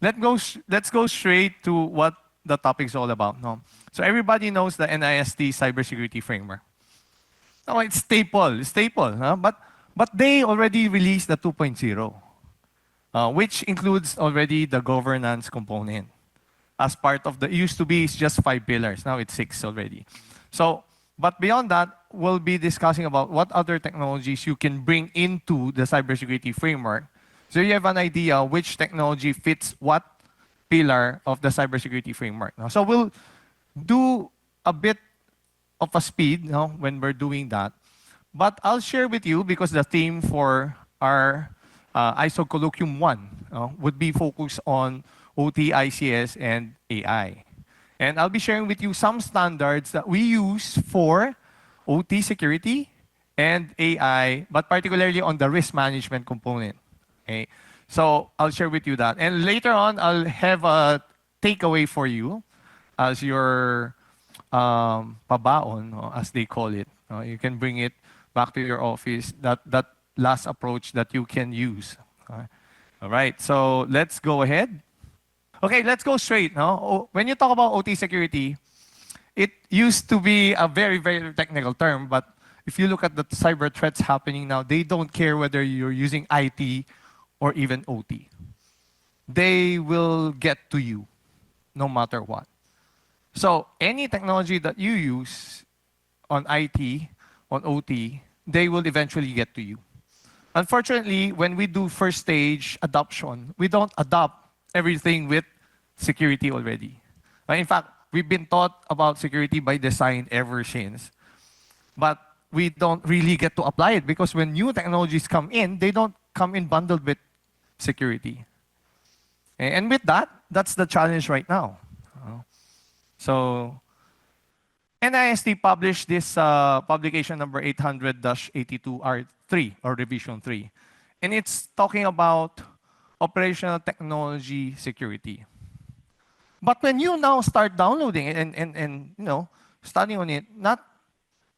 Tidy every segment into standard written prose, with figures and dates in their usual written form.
let's go straight to what the topic is all about. No? So everybody knows the NIST cybersecurity framework. No, it's staple, huh? But they already released the 2.0, which includes already the governance component. As part of the, it used to be it's just 5 pillars, now it's 6 already. So, but beyond that, we'll be discussing about what other technologies you can bring into the cybersecurity framework. So you have an idea which technology fits what pillar of the cybersecurity framework. So we'll do a bit of a speed when we're doing that. But I'll share with you, because the theme for our ISOG Colloquium 1 would be focused on OT, ICS, and AI. And I'll be sharing with you some standards that we use for OT security and AI, but particularly on the risk management component. Okay? So I'll share with you that. And later on, I'll have a takeaway for you as your pabaon, as they call it. You can bring it back to your office, that last approach that you can use. All right, so let's go ahead. Okay, let's go straight. When you talk about OT security, it used to be a very, very technical term, but if you look at the cyber threats happening now, they don't care whether you're using IT or even OT. They will get to you, no matter what. So any technology that you use on IT, on OT, they will eventually get to you. Unfortunately, when we do first stage adoption, we don't adopt everything with security already. In fact, we've been taught about security by design ever since. But we don't really get to apply it, because when new technologies come in, they don't come in bundled with security. And with that, that's the challenge right now. So NIST published this publication number 800-82R3, or revision 3. And it's talking about operational technology security. But when you now start downloading it and studying on it,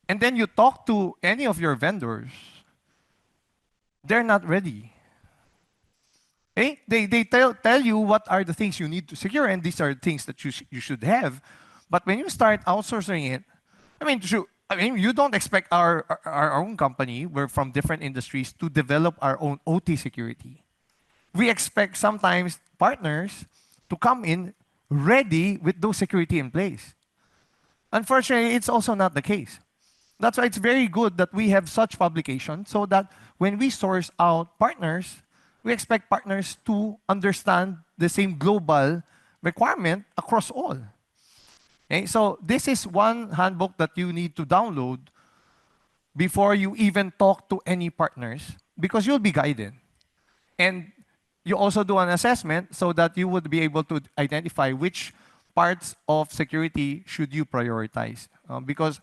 and then you talk to any of your vendors, they're not ready. Okay? They tell you what are the things you need to secure, and these are things that you should have. But when you start outsourcing it, you don't expect our own company, we're from different industries, to develop our own OT security. We expect sometimes partners to come in ready with those security in place. Unfortunately, it's also not the case. That's why it's very good that we have such publications, so that when we source out partners, we expect partners to understand the same global requirement across all. Okay? So this is one handbook that you need to download before you even talk to any partners, because you'll be guided. And you also do an assessment so that you would be able to identify which parts of security should you prioritize. Because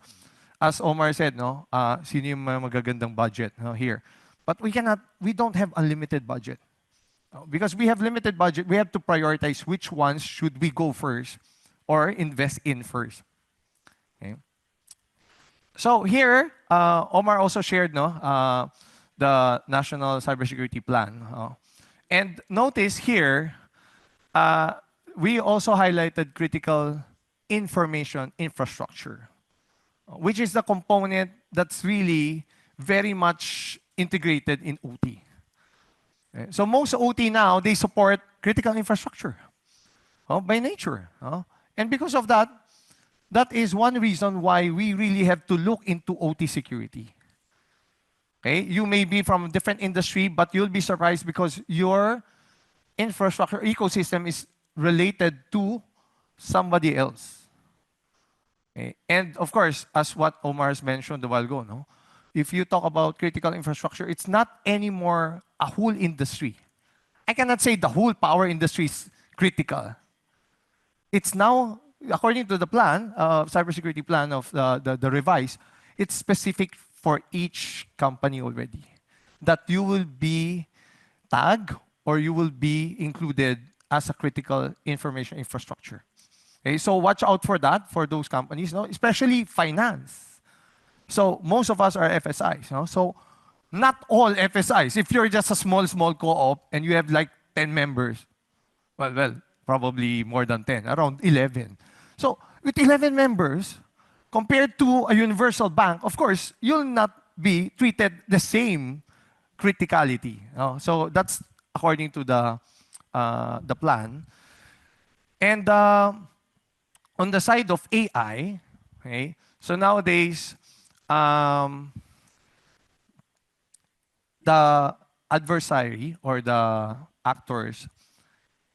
as Omar said, sino yung magagandang budget here. But we don't have unlimited budget. Because we have limited budget, we have to prioritize which ones should we go first or invest in first. Okay. So here, Omar also shared the National Cybersecurity Plan. And notice here, we also highlighted critical information infrastructure, which is the component that's really very much integrated in OT. Okay. So most OT now, they support critical infrastructure by nature. And because of that, that is one reason why we really have to look into OT security. Okay? You may be from a different industry, but you'll be surprised because your infrastructure ecosystem is related to somebody else. Okay? And of course, as what Omar has mentioned a while ago, if you talk about critical infrastructure, it's not anymore a whole industry. I cannot say the whole power industry is critical. It's now, according to the plan, cybersecurity plan of the revise, it's specific for each company already, that you will be tagged or you will be included as a critical information infrastructure. Okay, so watch out for that, for those companies, especially finance. So most of us are FSIs. So not all FSIs. If you're just a small co-op and you have like 10 members, Well, probably more than 10, around 11. So with 11 members, compared to a universal bank, of course, you'll not be treated the same criticality. So that's according to the plan. And on the side of AI, okay, so nowadays, um, the adversary or the actors,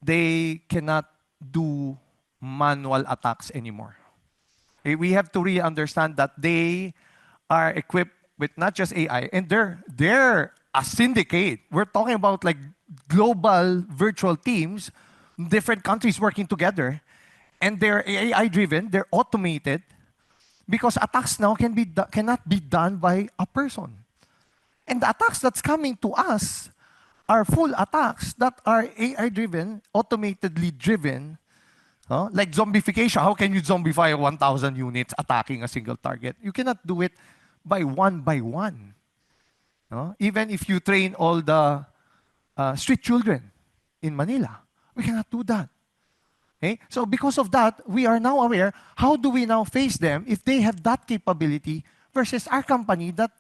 they cannot do manual attacks anymore. Okay, we have to really understand that they are equipped with not just AI, and they're a syndicate. We're talking about like global virtual teams, different countries working together, and they're AI driven, they're automated, because attacks now cannot be done by a person. And the attacks that's coming to us are full attacks that are AI driven, automatedly driven, like zombification. How can you zombify 1,000 units attacking a single target? You cannot do it by one. Even if you train all the street children in Manila, we cannot do that. Okay? So because of that, we are now aware, how do we now face them if they have that capability versus our company that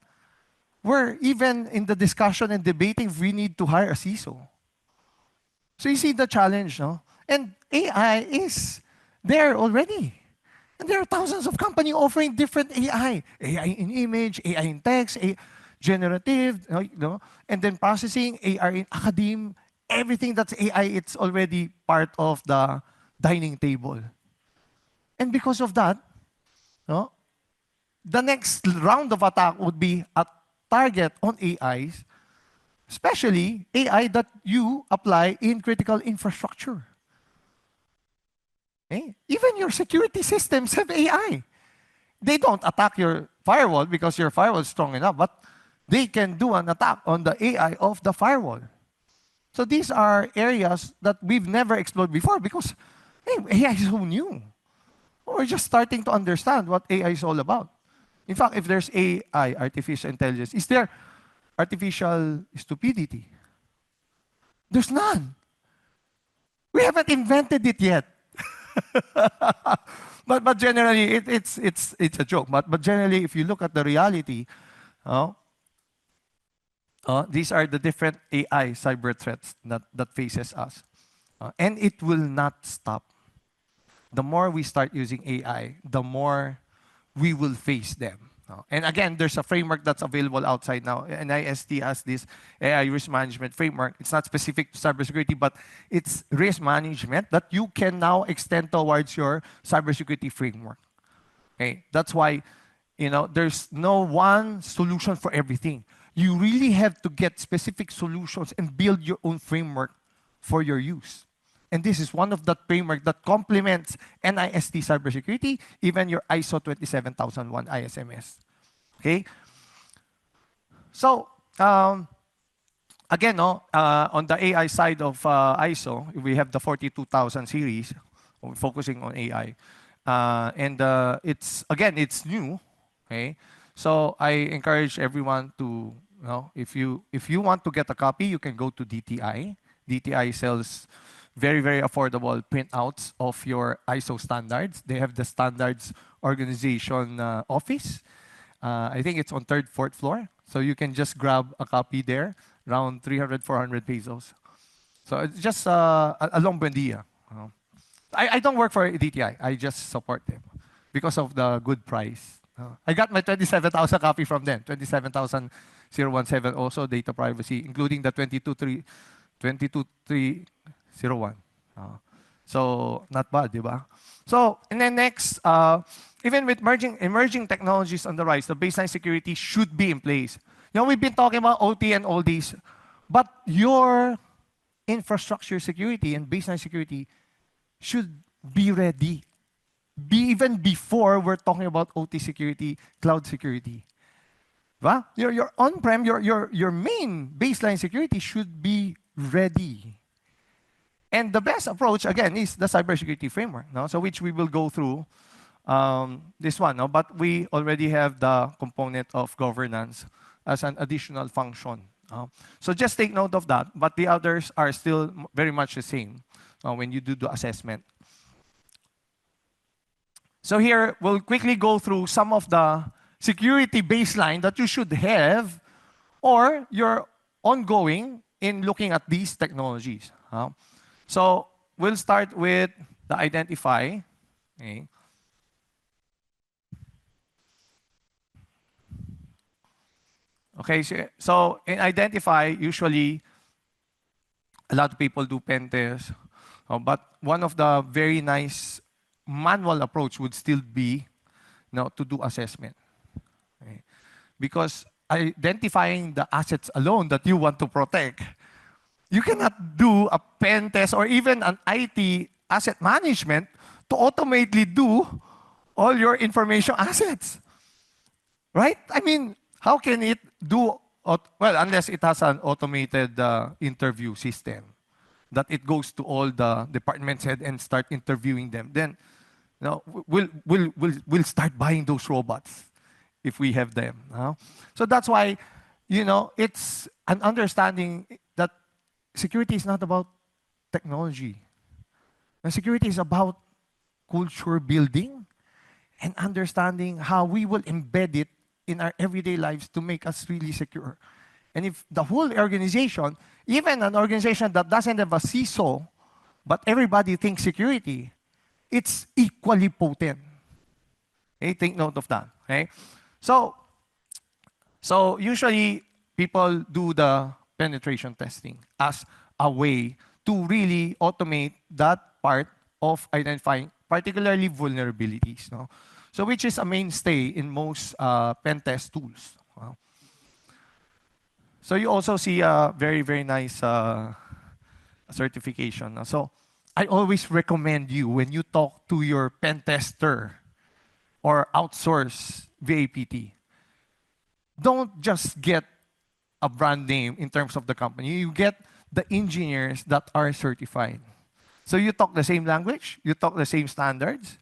we're even in the discussion and debating if we need to hire a CISO. So you see the challenge, no? And AI is there already. And there are thousands of companies offering different AI. AI in image, AI in text, generative, and then processing, AI in academe, everything that's AI, it's already part of the dining table. And because of that, the next round of attack would be a target on AIs, especially AI that you apply in critical infrastructure. Okay? Even your security systems have AI. They don't attack your firewall because your firewall is strong enough, but they can do an attack on the AI of the firewall. So these are areas that we've never explored before because AI is so new. We're just starting to understand what AI is all about. In fact, if there's AI, artificial intelligence, is there artificial stupidity? There's none. We haven't invented it yet. but generally, it's a joke. But generally, if you look at the reality, these are the different AI cyber threats that faces us. And it will not stop. The more we start using AI, the more we will face them. And again, there's a framework that's available outside now. NIST has this AI risk management framework. It's not specific to cybersecurity, but it's risk management that you can now extend towards your cybersecurity framework. Okay, that's why there's no one solution for everything. You really have to get specific solutions and build your own framework for your use. And this is one of the framework that complements NIST cybersecurity, even your ISO 27001 ISMS. Okay? So, again, on the AI side of ISO, we have the 42000 series, focusing on AI. And it's new. Okay? So I encourage everyone to, if you want to get a copy, you can go to DTI. DTI sells very, very affordable printouts of your ISO standards. They have the standards organization office. I think it's on 3rd, 4th floor. So you can just grab a copy there, around 300, 400 pesos. So it's just a long buendia. I don't work for DTI. I just support them because of the good price. I got my 27,000 copy from them. 27,017 also data privacy, including the 22301. So not bad, di ba? So and then next, even with emerging technologies on the rise, the baseline security should be in place. We've been talking about OT and all these, but your infrastructure security and baseline security should be ready. Even before we're talking about OT security, cloud security. Diba? Your on-prem, your main baseline security should be ready. And the best approach, again, is the cybersecurity framework, so which we will go through this one. But we already have the component of governance as an additional function. So just take note of that. But the others are still very much the same. when you do the assessment. So here, we'll quickly go through some of the security baseline that you should have or you're ongoing in looking at these technologies. So we'll start with the identify. Okay. Okay, so in identify, usually a lot of people do pen tests, but one of the very nice manual approach would still be to do assessment. Okay. Because identifying the assets alone that you want to protect, you cannot do a pen test or even an IT asset management to automatically do all your information assets. Right? I mean, how can it do, well, unless it has an automated interview system that it goes to all the departments head and start interviewing them. Then, we'll start buying those robots if we have them. So that's why, it's an understanding that security is not about technology. And security is about culture building and understanding how we will embed it in our everyday lives to make us really secure. And if the whole organization, even an organization that doesn't have a CISO, but everybody thinks security, it's equally potent. Okay, take note of that. Okay, so usually people do the penetration testing as a way to really automate that part of identifying, particularly vulnerabilities. So which is a mainstay in most pen test tools. So you also see a very, very nice certification. So I always recommend you when you talk to your pen tester or outsource VAPT, don't just get a brand name in terms of the company. You get the engineers that are certified. So you talk the same language, you talk the same standards,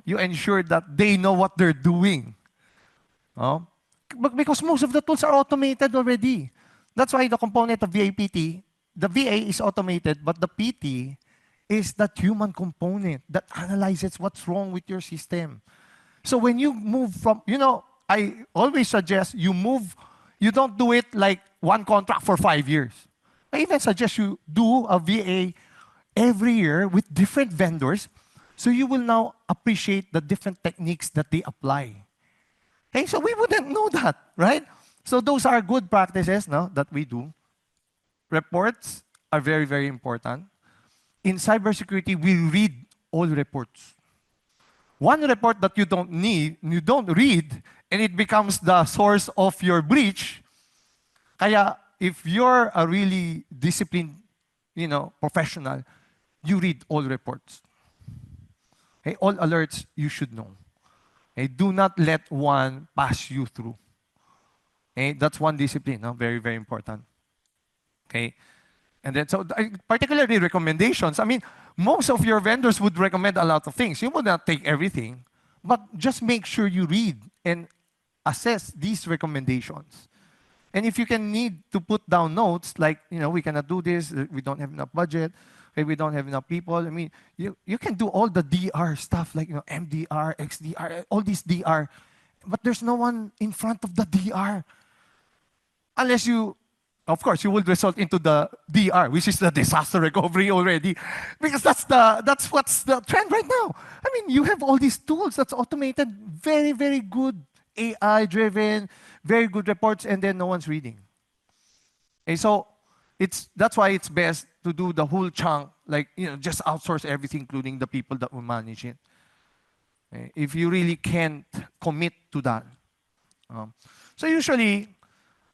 you ensure that they know what they're doing. But because most of the tools are automated already. That's why the component of VAPT, the VA is automated, but the PT is that human component that analyzes what's wrong with your system. So when you move from, I always suggest you don't do it like one contract for 5 years. I even suggest you do a VA every year with different vendors, so you will now appreciate the different techniques that they apply. Okay, so we wouldn't know that, right? So those are good practices that we do. Reports are very, very important. In cybersecurity, we read all reports. One report that you don't read, and it becomes the source of your breach. Kaya if you're a really disciplined, professional, you read all reports. Okay, all alerts you should know. Okay, do not let one pass you through. Okay, that's one discipline, very, very important. Okay, and then so particularly recommendations. I mean, most of your vendors would recommend a lot of things. You would not take everything, but just make sure you read and assess these recommendations. And if you can need to put down notes like, we cannot do this, we don't have enough budget, okay, we don't have enough people. I mean, you can do all the DR stuff like, MDR, XDR, all these DR, but there's no one in front of the DR. Unless you, of course, you will result into the DR, which is the disaster recovery already, because that's what's the trend right now. I mean, you have all these tools that's automated, very, very good, AI-driven, very good reports, and then no one's reading. Okay, so that's why it's best to do the whole chunk, like, just outsource everything, including the people that will manage it. Okay, if you really can't commit to that. So usually,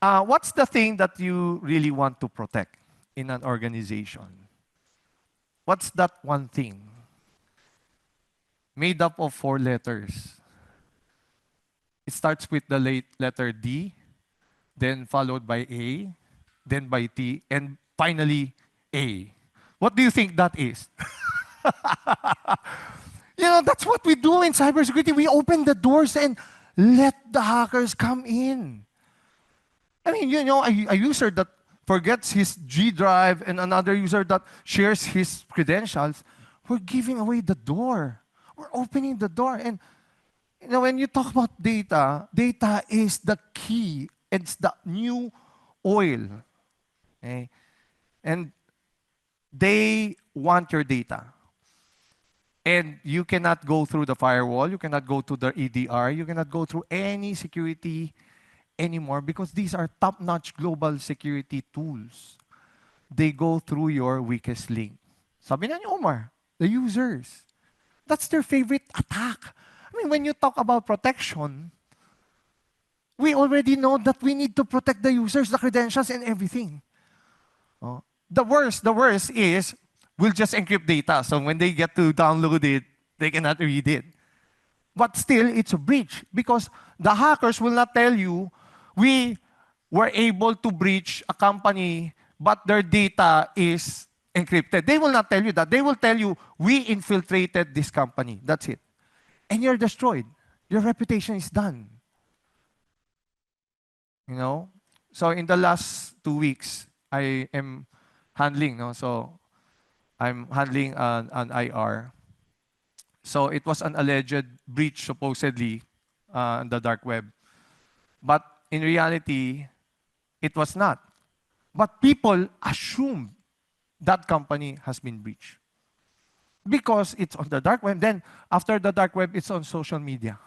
what's the thing that you really want to protect in an organization? What's that one thing? Made up of 4 letters. It starts with the letter D, then followed by A, then by T, and finally A. What do you think that is? That's what we do in cybersecurity. We open the doors and let the hackers come in. I mean, a user that forgets his G drive and another user that shares his credentials, we're giving away the door. We're opening the door. And when you talk about data, data is the key. It's the new oil. Okay? And they want your data. And you cannot go through the firewall. You cannot go to the EDR. You cannot go through any security anymore because these are top-notch global security tools. They go through your weakest link. Sabi na ni Omar, the users. That's their favorite attack. I mean, when you talk about protection, we already know that we need to protect the users, the credentials, and everything. Oh. The worst is we'll just encrypt data. So when they get to download it, they cannot read it. But still, it's a breach because the hackers will not tell you, we were able to breach a company, but their data is encrypted. They will not tell you that. They will tell you, we infiltrated this company. That's it. And you're destroyed. Your reputation is done. You know? So in the last 2 weeks, I am handling, so I'm handling an IR. So it was an alleged breach, supposedly, on the dark web. But in reality, it was not. But people assume that company has been breached. Because it's on the dark web. Then, after the dark web, it's on social media.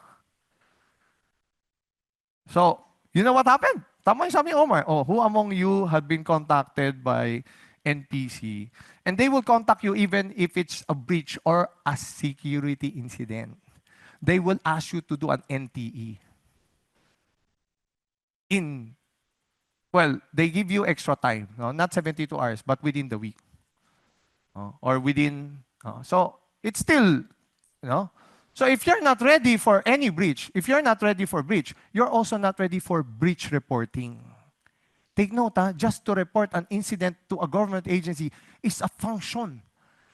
So, you know what happened? Tama yung sabi ni Omar. Oh, who among you have been contacted by NPC? And they will contact you even if it's a breach or a security incident. They will ask you to do an NTE. They give you extra time. No? Not 72 hours, but within the week. Or within... so, it's still... So, if you're not ready for any breach, if you're not ready for breach, you're also not ready for breach reporting. Take note, just to report an incident to a government agency is a function.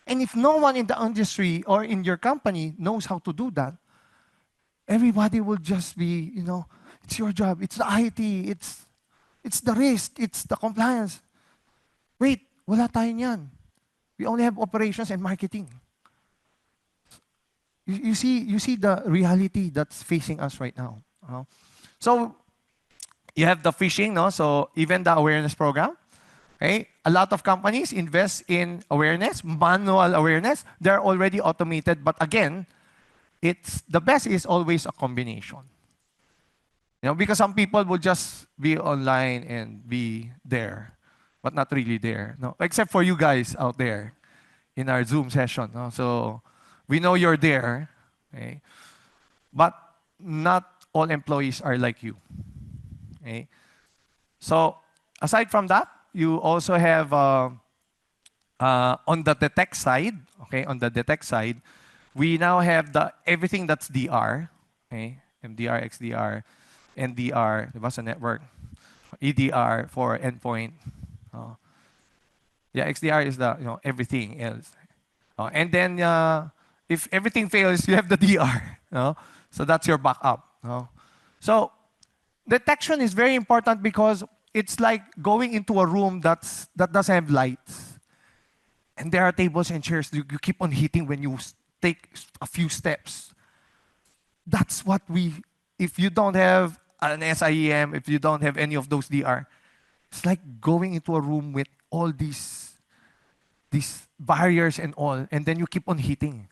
And if no one in the industry or in your company knows how to do that, everybody will just be, it's your job, it's the IT, it's the risk, it's the compliance. Wait, wala tayo niyan. We only have operations and marketing. You see the reality that's facing us right now. So, you have the phishing, so even the awareness program. Okay? A lot of companies invest in awareness, manual awareness. They're already automated, but again, the best is always a combination. Because some people will just be online and be there, but not really there. No? Except for you guys out there in our Zoom session. No? So, we know you're there, okay? But not all employees are like you. Okay? So, aside from that, you also have on the detect side, okay, on the detect side, we now have everything that's DR, okay, MDR, XDR, NDR, diba sa network, EDR for endpoint. XDR is the everything else. And then if everything fails, you have the DR. So that's your backup. So detection is very important because it's like going into a room that doesn't have lights. And there are tables and chairs you keep on hitting when you take a few steps. That's what if you don't have an SIEM, if you don't have any of those DR, it's like going into a room with all these barriers and all, and then you keep on hitting.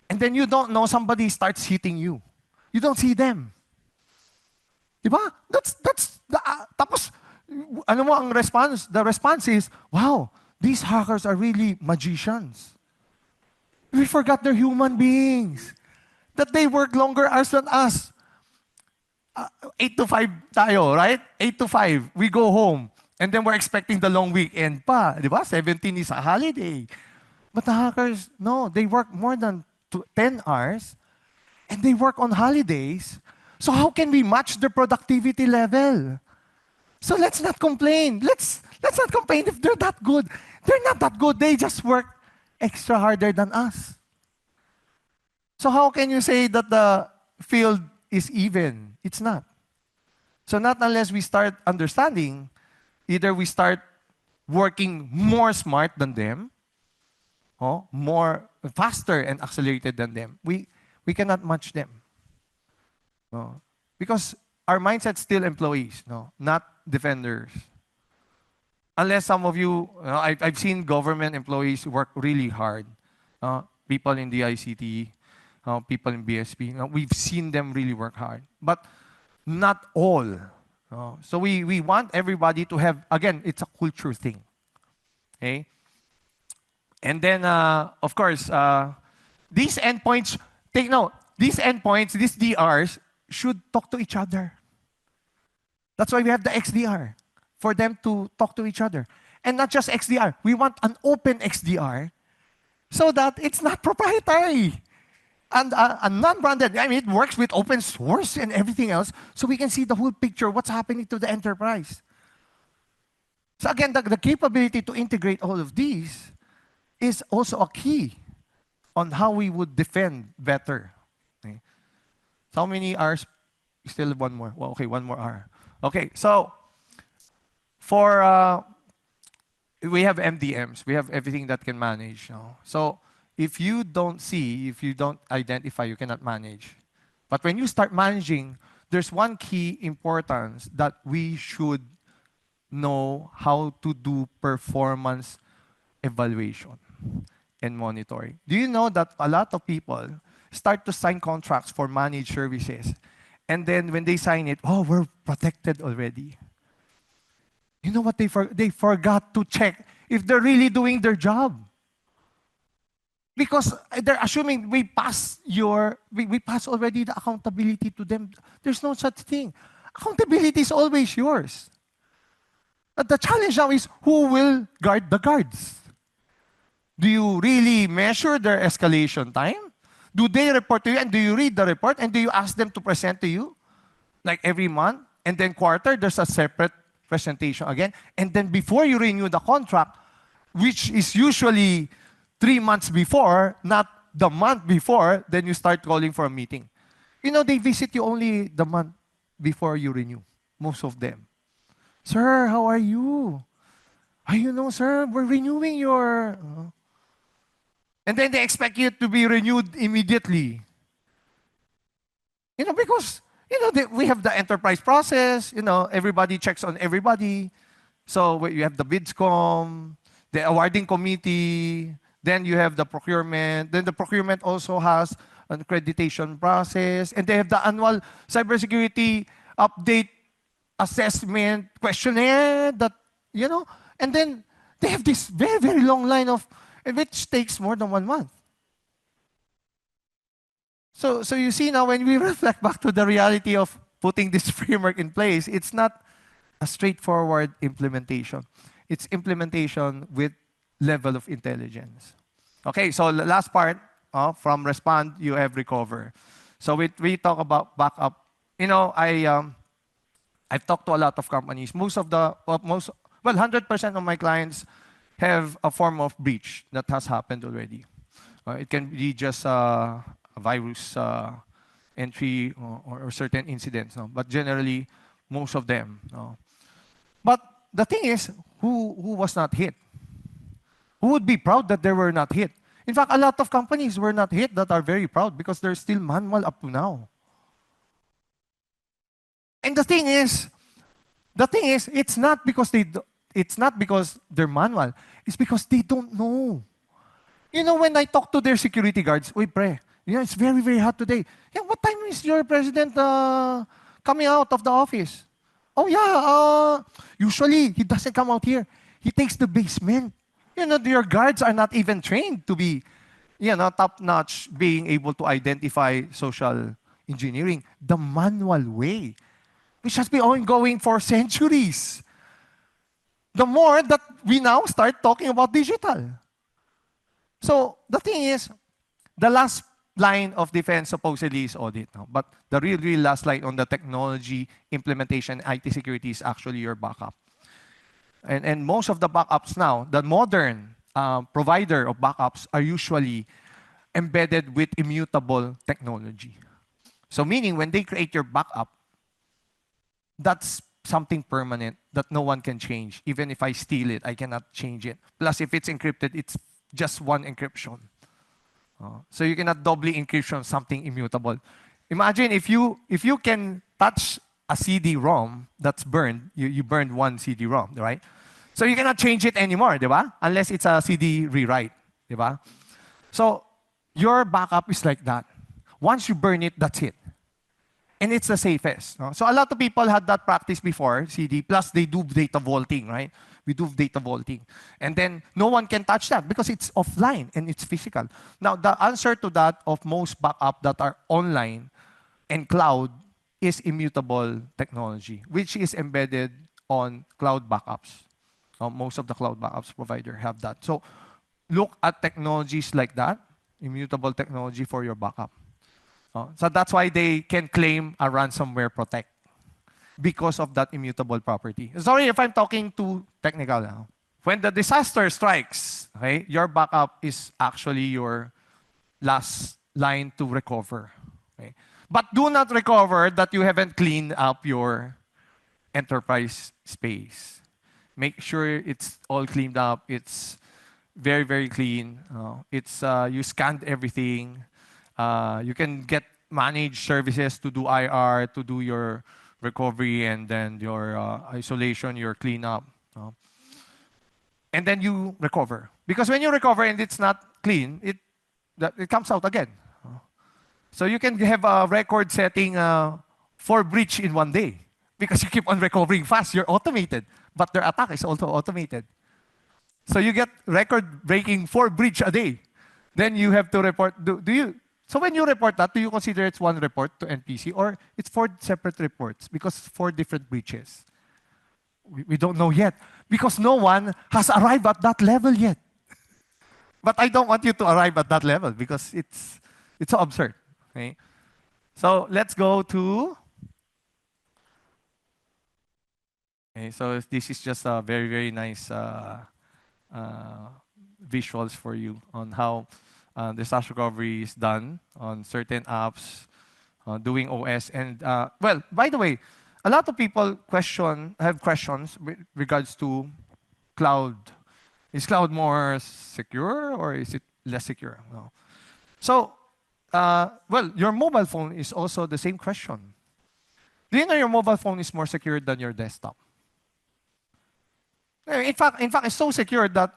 And then you don't know somebody starts hitting you. You don't see them. Diba? That's tapos, ano mo ang response? The response is, wow, these hackers are really magicians. We forgot they're human beings. That they work longer hours than us. 8 to 5 tayo, right? 8 to 5, we go home. And then we're expecting the long weekend pa. Diba? 17 is a holiday. But the hackers, no, they work more than 10 hours. And they work on holidays. So how can we match their productivity level? So let's not complain. Let's not complain if they're that good. They're not that good. They just work extra harder than us. So how can you say that the field is even? It's not. So not unless we start understanding, either we start working more smart than them, more faster and accelerated than them, we cannot match them. No? Because our mindset's still employees, no? Not defenders. Unless some of you, I've seen government employees work really hard. People in the ICT, people in BSP, we've seen them really work hard. But not all. So we want everybody to have, again, it's a culture thing. Okay? And then, of course, these endpoints, take note, these endpoints, these DRs, should talk to each other. That's why we have the XDR, for them to talk to each other. And not just XDR, we want an open XDR so that it's not proprietary. And non-branded, I mean, it works with open source and everything else, so we can see the whole picture, what's happening to the enterprise. So again, the capability to integrate all of these is also a key on how we would defend better. Okay. So how many hours? Still one more. Well, okay, one more hour. Okay, so for we have MDMs. We have everything that can manage. So if you don't see, if you don't identify, you cannot manage. But when you start managing, there's one key importance that we should know how to do performance evaluation and monitoring. Do you know that a lot of people start to sign contracts for managed services, and then when they sign it, oh, we're protected already. You know what they forgot to check if they're really doing their job. Because they're assuming we pass already the accountability to them. There's no such thing. Accountability is always yours. But the challenge now is who will guard the guards? Do you really measure their escalation time? Do they report to you, and do you read the report, and do you ask them to present to you? Like every month, and then quarter, there's a separate presentation again. And then before you renew the contract, which is usually 3 months before, not the month before, then you start calling for a meeting. You know, they visit you only the month before you renew, most of them. Sir, how are you? You know, sir, we're renewing your... And then they expect you to be renewed immediately. You know, because, you know, we have the enterprise process, you know, everybody checks on everybody. So you have the BIDSCOM, the awarding committee, then you have the procurement. Then the procurement also has an accreditation process. And they have the annual cybersecurity update assessment questionnaire that, you know, and then they have this very, very long line of, which takes more than 1 month. So you see now, when we reflect back to the reality of putting this framework in place, it's not a straightforward implementation. It's implementation with level of intelligence. Okay, so the last part, from respond, you have recover. So we talk about backup. You know, I've talked to a lot of companies. 100% of my clients have a form of breach that has happened already. It can be just a virus entry or certain incidents, no? But generally, most of them. No? But the thing is, who was not hit? Who would be proud that they were not hit? In fact, a lot of companies were not hit that are very proud because they're still manual up to now. And the thing is, it's not because they're manual. It's because they don't know. You know, when I talk to their security guards, we pray. You know, it's very, very hot today. Yeah, what time is your president coming out of the office? Oh yeah, usually he doesn't come out here. He takes the basement. You know, your guards are not even trained to be, you know, top-notch, being able to identify social engineering the manual way, which has been ongoing for centuries. The more that we now start talking about digital. So the thing is, the last line of defense supposedly is audit. No? But the real last line on the technology implementation, IT security, is actually your backup. And most of the backups now, the modern provider of backups are usually embedded with immutable technology. So meaning when they create your backup, that's something permanent that no one can change. Even if I steal it, I cannot change it. Plus, if it's encrypted, it's just one encryption. So you cannot doubly encryption something immutable. Imagine if you can touch a CD-ROM that's burned, you burned one CD-ROM, right? So you cannot change it anymore, di ba? Unless it's a CD rewrite, di ba? So your backup is like that. Once you burn it, that's it. And it's the safest. No? So a lot of people had that practice before, CD, plus they do data vaulting, right? We do data vaulting. And then no one can touch that because it's offline and it's physical. Now, the answer to that of most backup that are online and cloud is immutable technology, which is embedded on cloud backups. Most of the cloud backups provider have that. So look at technologies like that, immutable technology for your backup. So that's why they can claim a ransomware protect because of that immutable property. Sorry if I'm talking too technical now. When the disaster strikes, okay, your backup is actually your last line to recover. Okay? But do not recover that you haven't cleaned up your enterprise space. Make sure it's all cleaned up. It's very, very clean. You scanned everything. You can get managed services to do IR, to do your recovery, and then your isolation, your cleanup. And then you recover. Because when you recover and it's not clean, it comes out again. So you can have a record setting for breach in one day. Because you keep on recovering fast, you're automated. But their attack is also automated. So you get record-breaking 4 breach a day. Then you have to report. So when you report that, do you consider it's one report to NPC or it's 4 separate reports because 4 different breaches? We don't know yet because no one has arrived at that level yet. But I don't want you to arrive at that level because it's so absurd. Okay? So let's go to. Okay, so this is just a very, very nice visuals for you on how disaster recovery is done on certain apps, doing OS. And well, by the way, a lot of people have questions with regards to cloud. Is cloud more secure or is it less secure? No. So, well, your mobile phone is also the same question. Do you know your mobile phone is more secure than your desktop? In fact, it's so secure that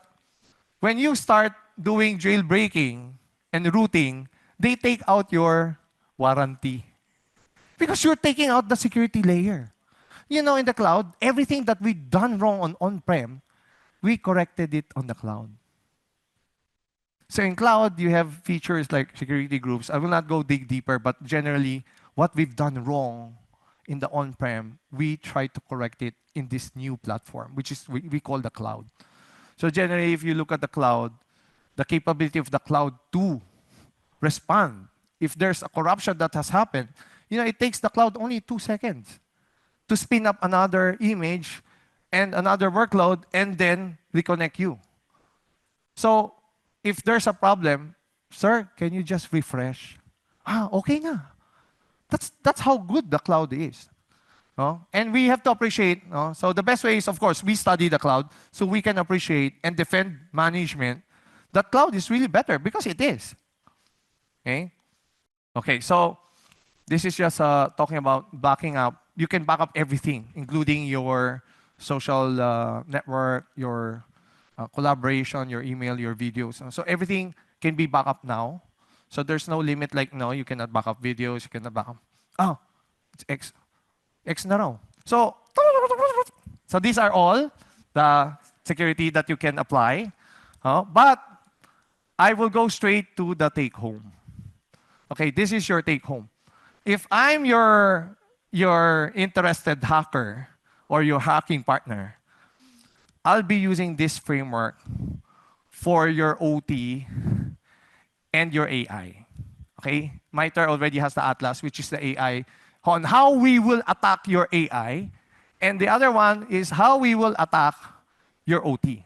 when you start doing jailbreaking and rooting, they take out your warranty. Because you're taking out the security layer. You know, in the cloud, everything that we've done wrong on on-prem, we corrected it on the cloud. So in cloud, you have features like security groups. I will not go dig deeper, but generally, what we've done wrong in the on-prem, we try to correct it in this new platform, which is we call the cloud. So generally, if you look at the cloud, the capability of the cloud to respond, if there's a corruption that has happened, you know, it takes the cloud only 2 seconds to spin up another image and another workload and then reconnect you. So if there's a problem, sir, can you just refresh? Okay na. That's how good the cloud is. And we have to appreciate. So the best way is, of course, we study the cloud so we can appreciate and defend management that cloud is really better because it is. Okay, so this is just talking about backing up. You can back up everything, including your social network, your collaboration, your email, your videos. So everything can be backed up now. So there's no limit like, no, you cannot back up videos, you cannot back up. It's X na raw. So these are all the security that you can apply. But I will go straight to the take home. Okay, this is your take home. If I'm your interested hacker or your hacking partner, I'll be using this framework for your OT and your AI. Okay? MITRE already has the Atlas, which is the AI, on how we will attack your AI. And the other one is how we will attack your OT.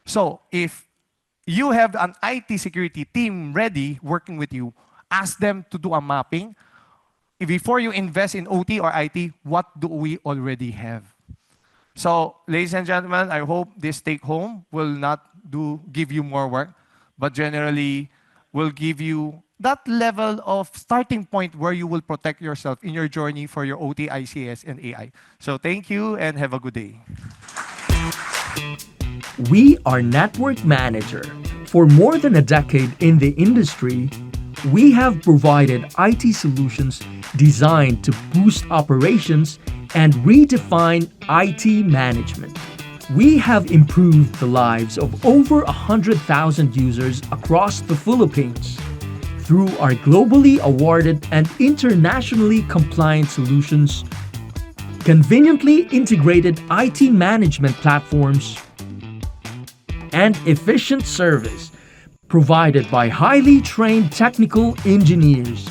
So if you have an IT security team ready working with you, ask them to do a mapping. before you invest in OT or IT, what do we already have? So, ladies and gentlemen, I hope this take home will not give you more work, but generally will give you that level of starting point where you will protect yourself in your journey for your OT, ICS, and AI. So thank you and have a good day. We are Network Manager. For more than a decade in the industry, we have provided IT solutions designed to boost operations and redefine IT management. We have improved the lives of over 100,000 users across the Philippines. Through our globally awarded and internationally compliant solutions, conveniently integrated IT management platforms, and efficient service provided by highly trained technical engineers.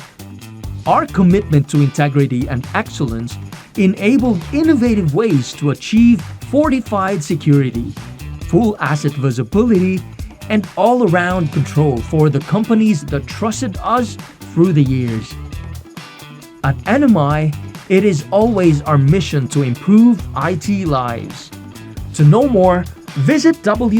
Our commitment to integrity and excellence enabled innovative ways to achieve fortified security, full asset visibility, and all-around control for the companies that trusted us through the years. At NMI, it is always our mission to improve IT lives. To know more, visit www.nmiph.com.